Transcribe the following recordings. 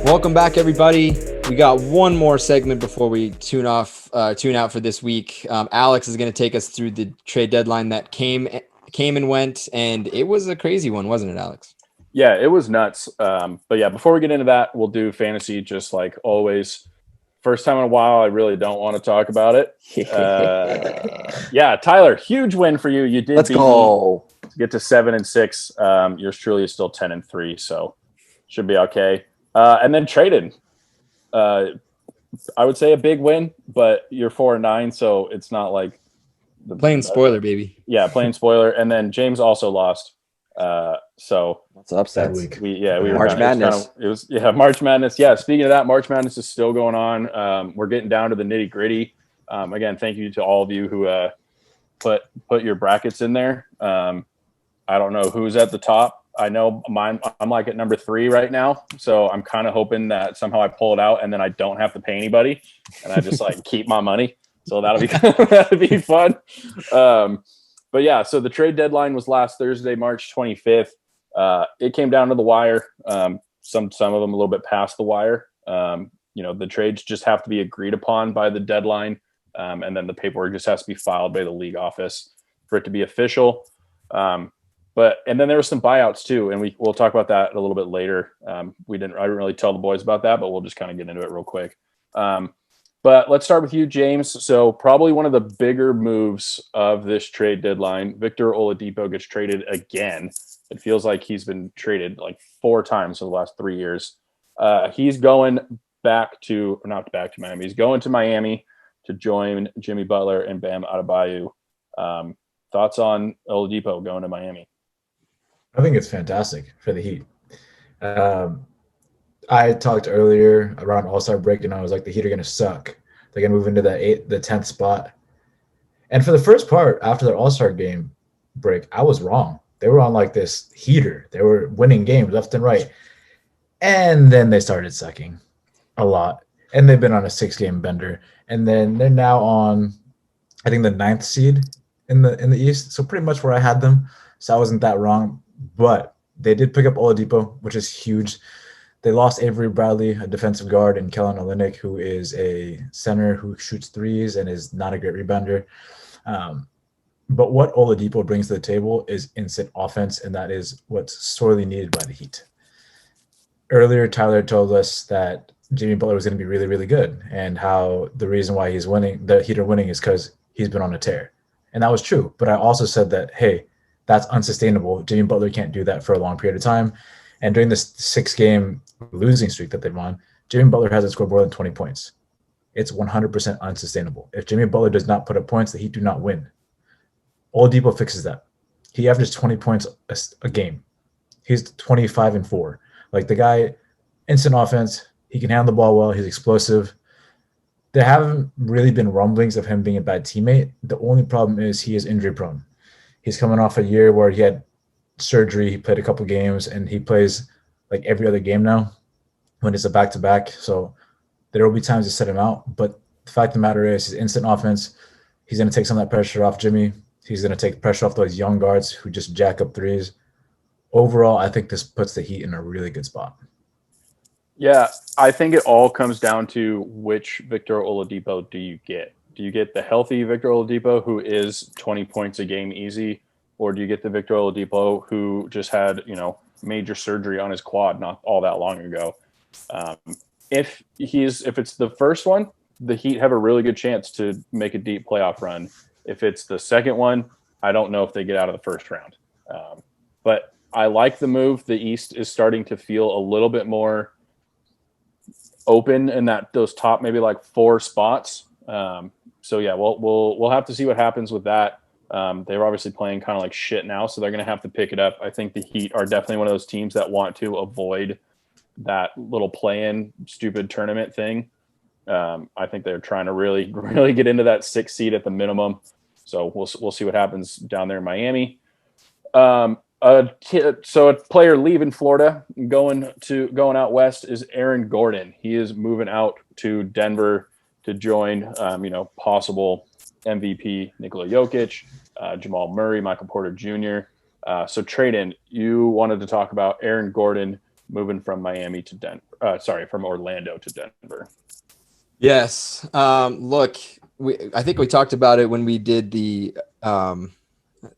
Welcome back, everybody. We got one more segment before we tune out for this week. Alex is going to take us through the trade deadline that came and went, and it was a crazy one, wasn't it, Alex? Yeah, it was nuts. But yeah, before we get into that, we'll do fantasy just like always. First time in a while, I really don't want to talk about it. Yeah, Tyler, huge win for you. You did Let's go. Get to 7-6. Yours truly is still 10-3, so should be okay. And then traded. I would say a big win, but you're 4-9, so it's not like plain spoiler, baby. Yeah, plain spoiler. And then James also lost. So what's upset week? We were March Madness. It was March Madness. Yeah, speaking of that, March Madness is still going on. We're getting down to the nitty gritty. Again, thank you to all of you who put your brackets in there. I don't know who's at the top. I know mine. I'm like at number 3 right now, so I'm kind of hoping that somehow I pull it out and then I don't have to pay anybody, and I just like keep my money. So that'll be fun. But yeah, so the trade deadline was last Thursday, March 25th. It came down to the wire. Some of them a little bit past the wire. The trades just have to be agreed upon by the deadline, and then the paperwork just has to be filed by the league office for it to be official. And then there were some buyouts too, and we'll talk about that a little bit later. I didn't really tell the boys about that, but we'll just kind of get into it real quick. But let's start with you, James. So probably one of the bigger moves of this trade deadline, Victor Oladipo gets traded again. It feels like he's been traded like 4 times in the last 3 years. He's going not back to Miami. He's going to Miami to join Jimmy Butler and Bam Adebayo. Thoughts on Oladipo going to Miami? I think it's fantastic for the Heat. I talked earlier around All-Star break, and I was like, the Heat are going to suck. They're going to move into the 10th spot. And for the first part, after their All-Star game break, I was wrong. They were on like this heater. They were winning games left and right. And then they started sucking a lot. And they've been on a 6-game bender. And then they're now on, I think, the 9th seed in the East. So pretty much where I had them. So I wasn't that wrong. But they did pick up Oladipo, which is huge. They lost Avery Bradley, a defensive guard, and Kellen Olynyk, who is a center who shoots threes and is not a great rebounder. But what Oladipo brings to the table is instant offense, and that is what's sorely needed by the Heat. Earlier, Tyler told us that Jimmy Butler was going to be really, really good, and how the reason why he's winning, the Heat are winning, is because he's been on a tear. And that was true. But I also said that, hey, that's unsustainable. Jimmy Butler can't do that for a long period of time. And during this 6-game losing streak that they've on, Jimmy Butler hasn't scored more than 20 points. It's 100% unsustainable. If Jimmy Butler does not put up points, the Heat do not win. Oladipo fixes that. He averages 20 points a game. He's 25-4. Like, the guy, instant offense. He can handle the ball well. He's explosive. There haven't really been rumblings of him being a bad teammate. The only problem is he is injury prone. He's coming off a year where he had surgery. He played a couple games, and he plays like every other game now when it's a back-to-back. So there will be times to set him out. But the fact of the matter is, his instant offense, he's going to take some of that pressure off Jimmy. He's going to take pressure off those young guards who just jack up threes. Overall, I think this puts the Heat in a really good spot. Yeah, I think it all comes down to which Victor Oladipo do you get? Do you get the healthy Victor Oladipo, who is 20 points a game easy, or do you get the Victor Oladipo who just had, major surgery on his quad not all that long ago? If it's the first one, the Heat have a really good chance to make a deep playoff run. If it's the second one, I don't know if they get out of the first round. But I like the move. The East is starting to feel a little bit more open in those top maybe like 4 spots. So yeah, we'll have to see what happens with that. They're obviously playing kind of like shit now, so they're going to have to pick it up. I think the Heat are definitely one of those teams that want to avoid that little play-in stupid tournament thing. I think they're trying to really, really get into that 6th seed at the minimum. So we'll see what happens down there in Miami. So a player leaving Florida, going out west, is Aaron Gordon. He is moving out to Denver to join, possible MVP Nikola Jokic, Jamal Murray, Michael Porter Jr. So Trayden, you wanted to talk about Aaron Gordon moving from Miami to Denver. From Orlando to Denver. Yes. Look, I think we talked about it when we did the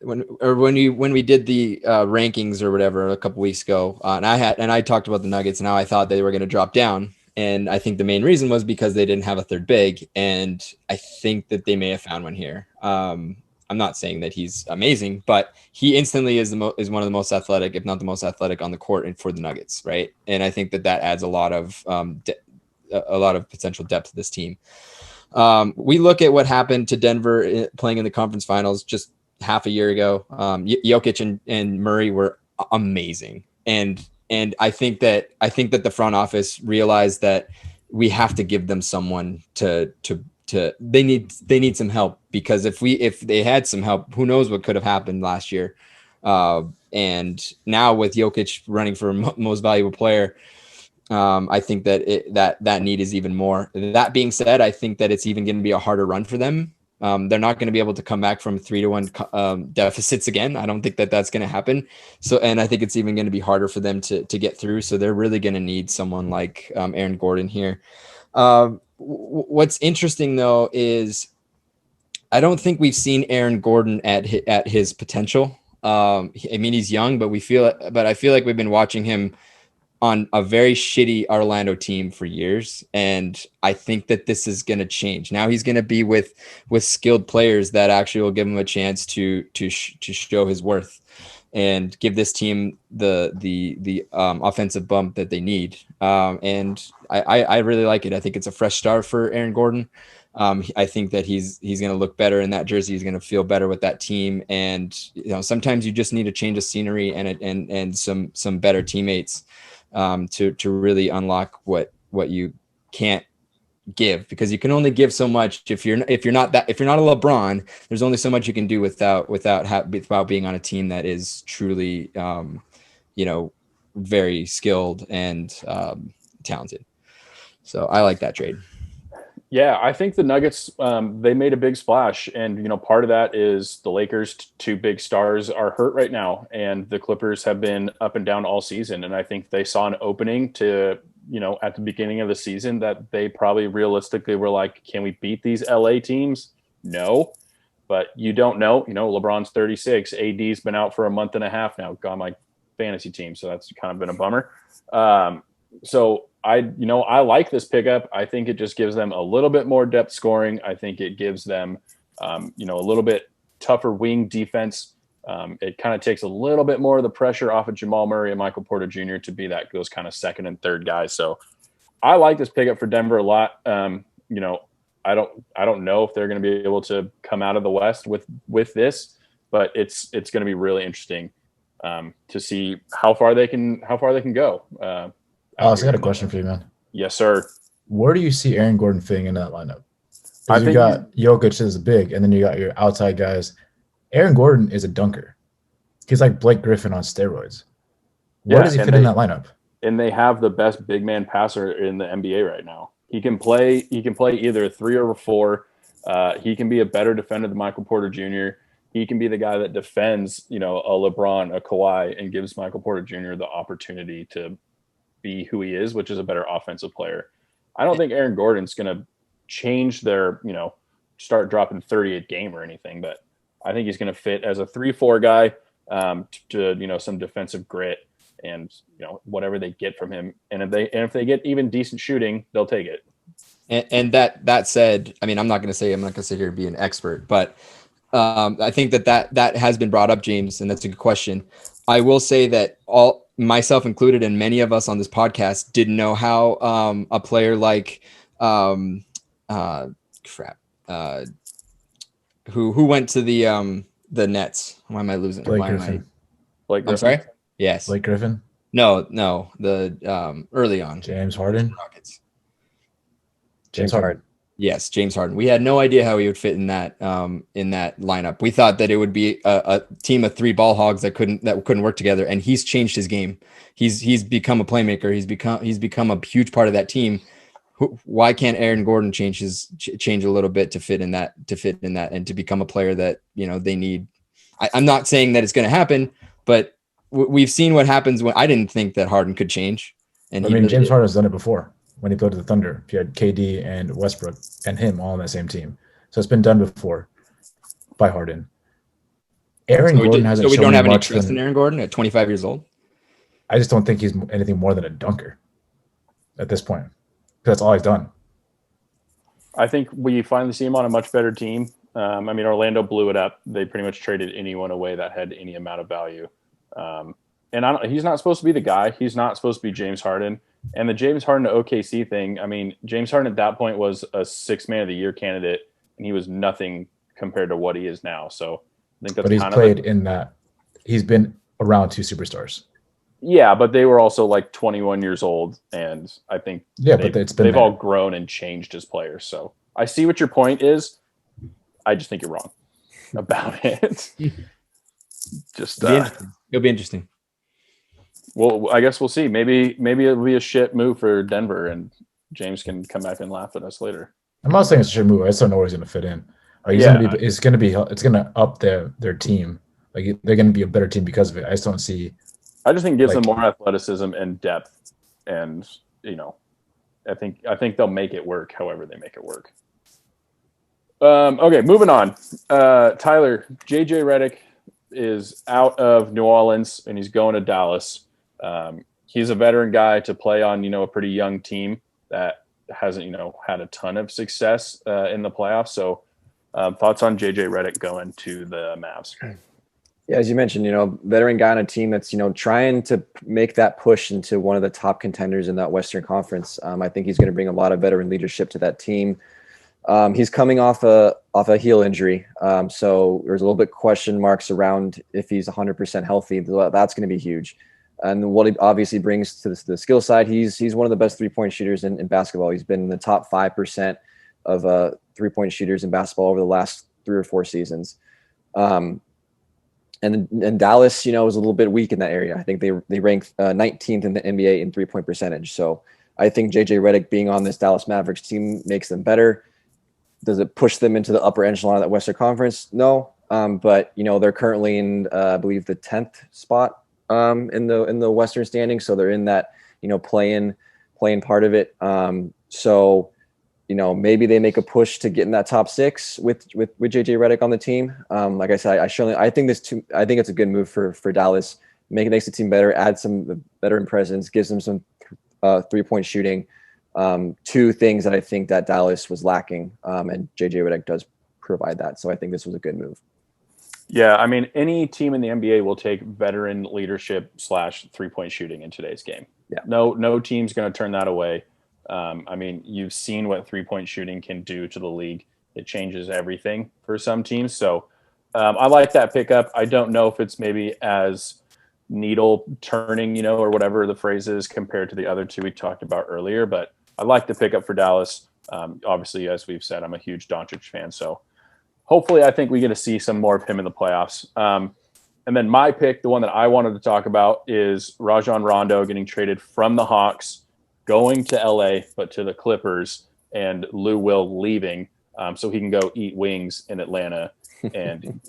when we did the rankings or whatever a couple weeks ago, and I talked about the Nuggets and how I thought they were going to drop down, and I think the main reason was because they didn't have a third big, and I think that they may have found one here. I'm not saying that he's amazing, but he instantly is one of the most athletic, if not the most athletic, on the court and for the Nuggets, right? And I think that adds a lot of potential depth to this team. We look at what happened to Denver playing in the conference finals just half a year ago. Jokic and Murray were amazing, and I think that the front office realized that we have to give them someone they need some help, because if they had some help, who knows what could have happened last year. And now with Jokic running for most valuable player, I think that need is even more. That being said, I think that it's even going to be a harder run for them. They're not going to be able to come back from 3-1 deficits again. I don't think that that's going to happen. So, and I think it's even going to be harder for them to get through. So they're really going to need someone like Aaron Gordon here. What's interesting though is I don't think we've seen Aaron Gordon at his potential. I mean, he's young, but I feel like we've been watching him on a very shitty Orlando team for years. And I think that this is going to change. Now he's going to be with skilled players that actually will give him a chance to show his worth and give this team the offensive bump that they need. And I really like it. I think it's a fresh start for Aaron Gordon. I think that he's going to look better in that jersey. He's going to feel better with that team. And, sometimes you just need a change of scenery and some better teammates to really unlock what you can't give, because you can only give so much. If you're not a LeBron, there's only so much you can do without being on a team that is truly, very skilled and talented. So I like that trade. Yeah, I think the Nuggets, they made a big splash. And, part of that is the Lakers' two big stars are hurt right now. And the Clippers have been up and down all season. And I think they saw an opening to, at the beginning of the season that they probably realistically were like, can we beat these LA teams? No. But you don't know. LeBron's 36. AD's been out for a month and a half now, got my fantasy team. So that's kind of been a bummer. So I like this pickup. I think it just gives them a little bit more depth scoring. I think it gives them, a little bit tougher wing defense. It kind of takes a little bit more of the pressure off of Jamal Murray and Michael Porter Jr. to be those kind of second and third guys. So I like this pickup for Denver a lot. I don't know if they're going to be able to come out of the West with this, but it's going to be really interesting to see how far they can go. Alex, I got a question for you, man. Yes, sir. Where do you see Aaron Gordon fitting in that lineup? Because you got Jokic as a big, and then you got your outside guys. Aaron Gordon is a dunker. He's like Blake Griffin on steroids. Where does he fit in that lineup? And they have the best big man passer in the NBA right now. He can play either a 3 or a 4. He can be a better defender than Michael Porter Jr. He can be the guy that defends, a LeBron, a Kawhi, and gives Michael Porter Jr. the opportunity to be who he is, which is a better offensive player. I don't think Aaron Gordon's going to change their, start dropping 30 a game or anything, but I think he's going to fit as a 3-4 guy to some defensive grit and, whatever they get from him. And if they get even decent shooting, they'll take it. And that said, I mean, I'm not going to sit here and be an expert, but I think that has been brought up, James, and that's a good question. I will say that myself included, and many of us on this podcast didn't know how a player like who went to the Nets. Why am I losing? Blake Griffin. I'm sorry. Yes. Blake Griffin. No. The early on. James Harden. Rockets. James Harden. Yes, James Harden. We had no idea how he would fit in that lineup. We thought that it would be a team of 3 ball hogs that couldn't work together. And he's changed his game. He's become a playmaker. He's become a huge part of that team. Why can't Aaron Gordon change a little bit to fit in that and to become a player that they need? I'm not saying that it's going to happen, but we've seen what happens when I didn't think that Harden could change. And I mean, James Harden has done it before when he played to the Thunder. He had KD and Westbrook and him all on that same team. So it's been done before by Harden. Aaron Gordon hasn't shown we don't have any much trust in Aaron Gordon at 25 years old. I just don't think he's anything more than a dunker at this point. That's all he's done. I think we finally see him on a much better team. I mean, Orlando blew it up. They pretty much traded anyone away that had any amount of value. And he's not supposed to be the guy. He's not supposed to be James Harden. And the James Harden to OKC thing, I mean, James Harden at that point was a 6th Man of the Year candidate, and he was nothing compared to what he is now. So I think that's he's played in that. He's been around 2 superstars. Yeah, but they were also like 21 years old, and I think they've all grown and changed as players. So I see what your point is. I just think you're wrong about it. Just it'll be interesting. Well, I guess we'll see. Maybe it'll be a shit move for Denver, and James can come back and laugh at us later. I'm not saying it's a shit move. I just don't know where he's going to fit in. It's going to up their team. Like they're going to be a better team because of it. I just don't see. I just think it gives them more athleticism and depth, and I think they'll make it work. However, they make it work. Okay, moving on. Tyler, Jj Reddick is out of New Orleans and he's going to Dallas. He's a veteran guy to play on, a pretty young team that hasn't, had a ton of success in the playoffs. So, thoughts on Jj Reddick going to the Mavs? Yeah, as you mentioned, veteran guy on a team that's, trying to make that push into one of the top contenders in that Western Conference. I think he's going to bring a lot of veteran leadership to that team. He's coming off a heel injury. So there's a little bit question marks around if he's 100% healthy. That's going to be huge. And what he obviously brings to the skill side, he's one of the best 3-point shooters in basketball. He's been in the top 5% of 3-point shooters in basketball over the last 3 or 4 seasons. And Dallas, was a little bit weak in that area. I think they ranked 19th in the NBA in 3-point percentage. So I think Jj Reddick being on this Dallas Mavericks team makes them better. Does it push them into the upper echelon of that Western Conference? No. But they're currently in, I believe, the 10th spot in the Western standing. So they're in that, playing part of it. So maybe they make a push to get in that top 6 with Jj Reddick on the team. Like I said, I think it's a good move for Dallas. Makes the team better, add some veteran presence, gives them some 3-point shooting. 2 things that I think that Dallas was lacking, and Jj Reddick does provide that. So I think this was a good move. Yeah, I mean, any team in the NBA will take veteran leadership / 3-point shooting in today's game. Yeah. No team's going to turn that away. I mean, you've seen what 3-point shooting can do to the league. It changes everything for some teams. So I like that pickup. I don't know if it's maybe as needle turning, or whatever the phrase is compared to the other 2 we talked about earlier, but I like the pickup for Dallas. Obviously, as we've said, I'm a huge Doncic fan. So hopefully I think we get to see some more of him in the playoffs. And then my pick, the one that I wanted to talk about, is Rajon Rondo getting traded from the Hawks, going to LA, but to the Clippers, and Lou Will leaving so he can go eat wings in Atlanta and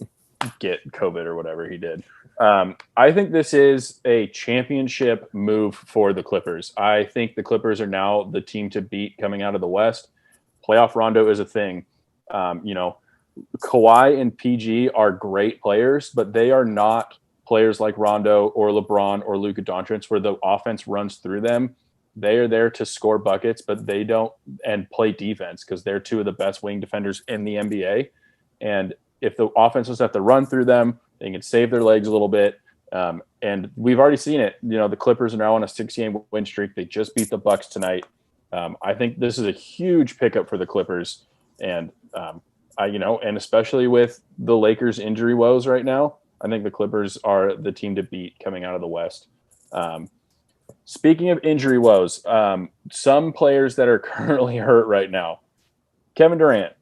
get COVID or whatever he did. I think this is a championship move for the Clippers. I think the Clippers are now the team to beat coming out of the West. Playoff Rondo is a thing. Kawhi and PG are great players, but they are not players like Rondo or LeBron or Luka Doncic where the offense runs through them. They are there to score buckets, but they don't and play defense because they're 2 of the best wing defenders in the NBA. And if the offense doesn't have to run through them, they can save their legs a little bit. And we've already seen it. The Clippers are now on a 6-game win streak. They just beat the Bucks tonight. I think this is a huge pickup for the Clippers. And, and especially with the Lakers injury woes right now, I think the Clippers are the team to beat coming out of the West. Speaking of injury woes, some players that are currently hurt right now, Kevin Durant,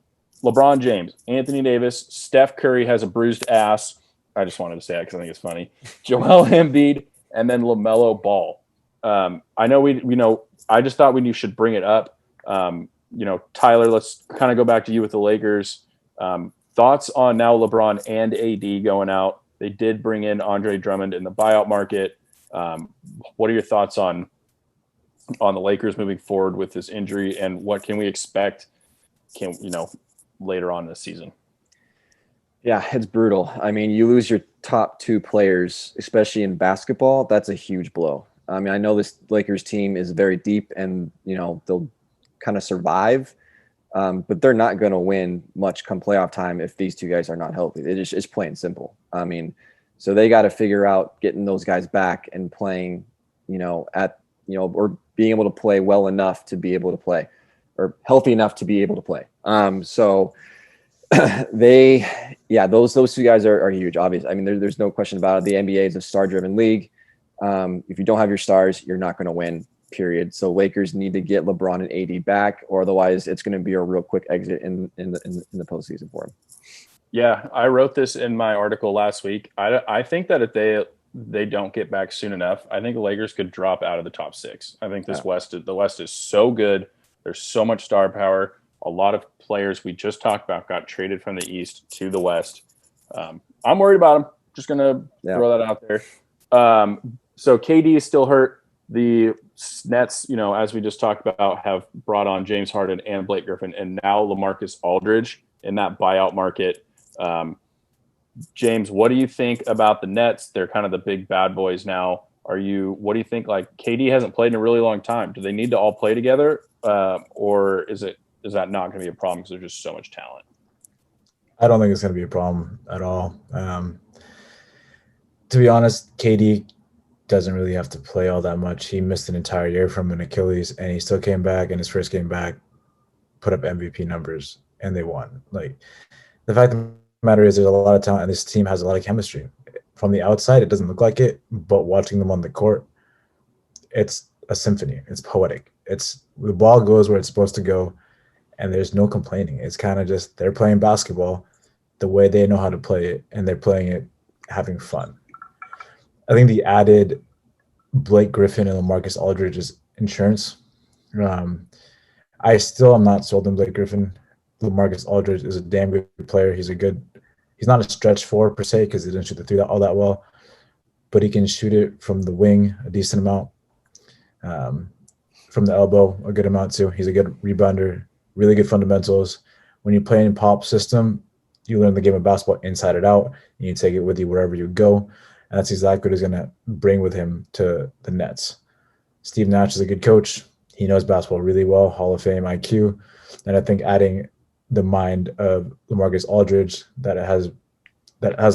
LeBron James, Anthony Davis, Steph Curry has a bruised ass. I just wanted to say that because I think it's funny. Joel Embiid, and then LaMelo Ball. I know I just thought we should bring it up. Tyler, let's kind of go back to you with the Lakers. Thoughts on now LeBron and AD going out, They did bring in Andre Drummond in the buyout market. What are your thoughts on the Lakers moving forward with this injury, and what can we expect later on this season? Yeah, it's brutal. I mean, you lose your top two players, especially in basketball. That's a huge blow. I mean, I know this Lakers team is very deep and, they'll kind of survive, but they're not going to win much come playoff time if these two guys are not healthy. It's plain simple. I mean, so they got to figure out getting those guys back and playing, or being able to play well enough to be able to play, or healthy enough to be able to play. Those two guys are huge, obviously. I mean, there's no question about it. The NBA is a star-driven league. If you don't have your stars, you're not going to win, period. So Lakers need to get LeBron and AD back, or otherwise it's going to be a real quick exit in the postseason for him. Yeah, I wrote this in my article last week. I think that if they don't get back soon enough, I think the Lakers could drop out of the top six. I think the West is so good. There's so much star power. A lot of players we just talked about got traded from the East to the West. I'm worried about them. Just going to throw that out there. So KD is still hurt. The Nets, as we just talked about, have brought on James Harden and Blake Griffin, and now LaMarcus Aldridge in that buyout market. James, what do you think about the Nets? They're kind of the big bad boys now. What do you think? Like, KD hasn't played in a really long time. Do they need to all play together? Or is that not going to be a problem because there's just so much talent? I don't think it's going to be a problem at all. To be honest, KD doesn't really have to play all that much. He missed an entire year from an Achilles, and he still came back, and his first game back put up MVP numbers, and they won. Like, the fact of the matter is there's a lot of talent, and this team has a lot of chemistry. From the outside, it doesn't look like it, but watching them on the court, it's a symphony. It's poetic. The ball goes where it's supposed to go, and there's no complaining. It's kind of just they're playing basketball the way they know how to play it, and they're playing it having fun. I think the added Blake Griffin and LaMarcus Aldridge is insurance. I still am not sold on Blake Griffin. LaMarcus Aldridge is a damn good player. He's not a stretch four per se because he didn't shoot the three all that well, but he can shoot it from the wing a decent amount, from the elbow a good amount too. He's a good rebounder, really good fundamentals. When you play in Pop's system, you learn the game of basketball inside and out, and you take it with you wherever you go. And that's exactly what he's going to bring with him to the Nets. Steve Nash is a good coach. He knows basketball really well, Hall of Fame IQ. And I think adding the mind of LaMarcus Aldridge that has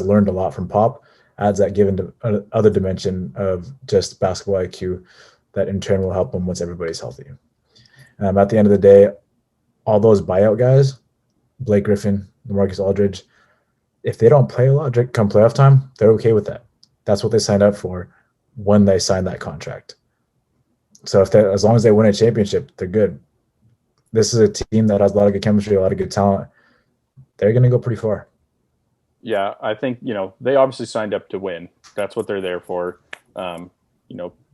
learned a lot from Pop adds that given other dimension of just basketball IQ that in turn will help him once everybody's healthy. At the end of the day, all those buyout guys, Blake Griffin, LaMarcus Aldridge, if they don't play a lot come playoff time, they're okay with that. That's what they signed up for when they signed that contract. So as long as they win a championship, they're good. This is a team that has a lot of good chemistry, a lot of good talent. They're going to go pretty far. Yeah, I think, they obviously signed up to win. That's what they're there for.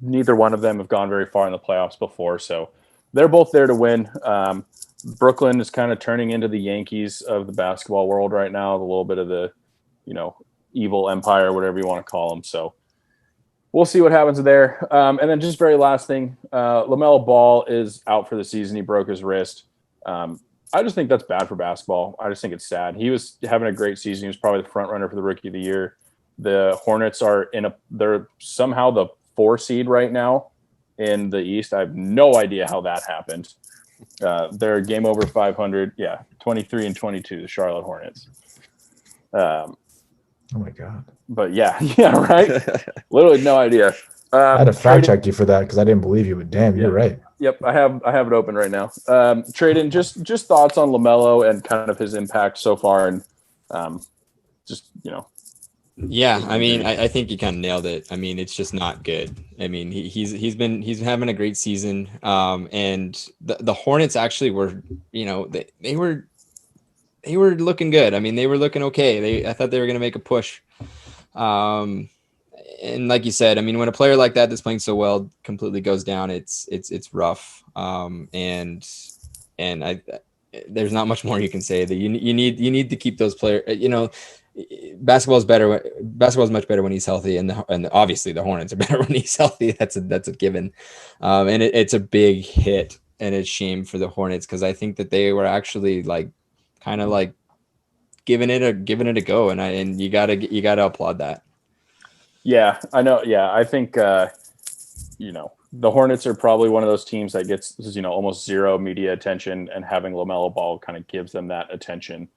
Neither one of them have gone very far in the playoffs before, so they're both there to win. Brooklyn is kind of turning into the Yankees of the basketball world right now, a little bit of the, evil empire, whatever you want to call them. So we'll see what happens there. And then just very last thing, LaMelo Ball is out for the season. He broke his wrist. I just think that's bad for basketball. I just think it's sad. He was having a great season. He was probably the front runner for the Rookie of the Year. The Hornets they're somehow the 4 seed right now in the East. I have no idea how that happened. They're game over 500. Yeah, 23-22, the Charlotte Hornets. Oh my God. But yeah, right. Literally no idea. I had to fact check you for that because I didn't believe you, but damn, you're right. Yep, I have it open right now. Traden, just thoughts on LaMelo and kind of his impact so far, and Yeah, I mean, I think you kind of nailed it. I mean, it's just not good. I mean, he's having a great season, and the Hornets actually were, they were looking good. I mean, they were looking okay. I thought they were going to make a push. And like you said, I mean, when a player like that's playing so well completely goes down, it's rough. And there's not much more you can say. That you need to keep those players. basketball is much better when he's healthy, and obviously the Hornets are better when he's healthy. That's a given. And it's a big hit and a shame for the Hornets, because I think that they were actually like kind of like giving it a go, and you gotta applaud that. Yeah, I know. Yeah, I think the Hornets are probably one of those teams that gets almost zero media attention, and having LaMelo Ball kind of gives them that attention.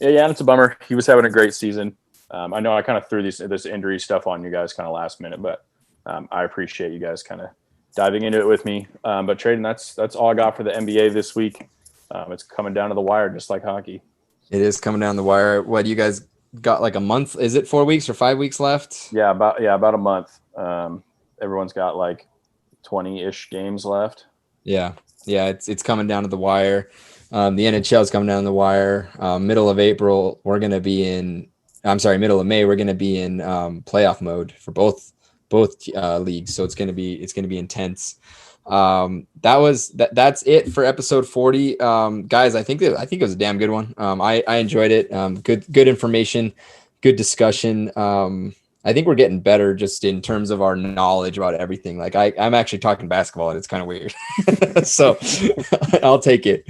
Yeah, and it's a bummer. He was having a great season. I know I kind of threw this injury stuff on you guys kind of last minute, but I appreciate you guys kind of diving into it with me. But Traden, that's all I got for the NBA this week. It's coming down to the wire, just like hockey. It is coming down the wire. What, you guys got like a month? Is it 4 weeks or 5 weeks left? Yeah, about a month. Everyone's got like 20-ish games left. Yeah, it's coming down to the wire. The NHL is coming down the wire. Middle of May, we're going to be in playoff mode for both leagues. So it's going to be intense. That's it for episode 40. Guys, I think it was a damn good one. I enjoyed it. Good information, good discussion. I think we're getting better just in terms of our knowledge about everything. Like I'm actually talking basketball, and it's kind of weird. So I'll take it.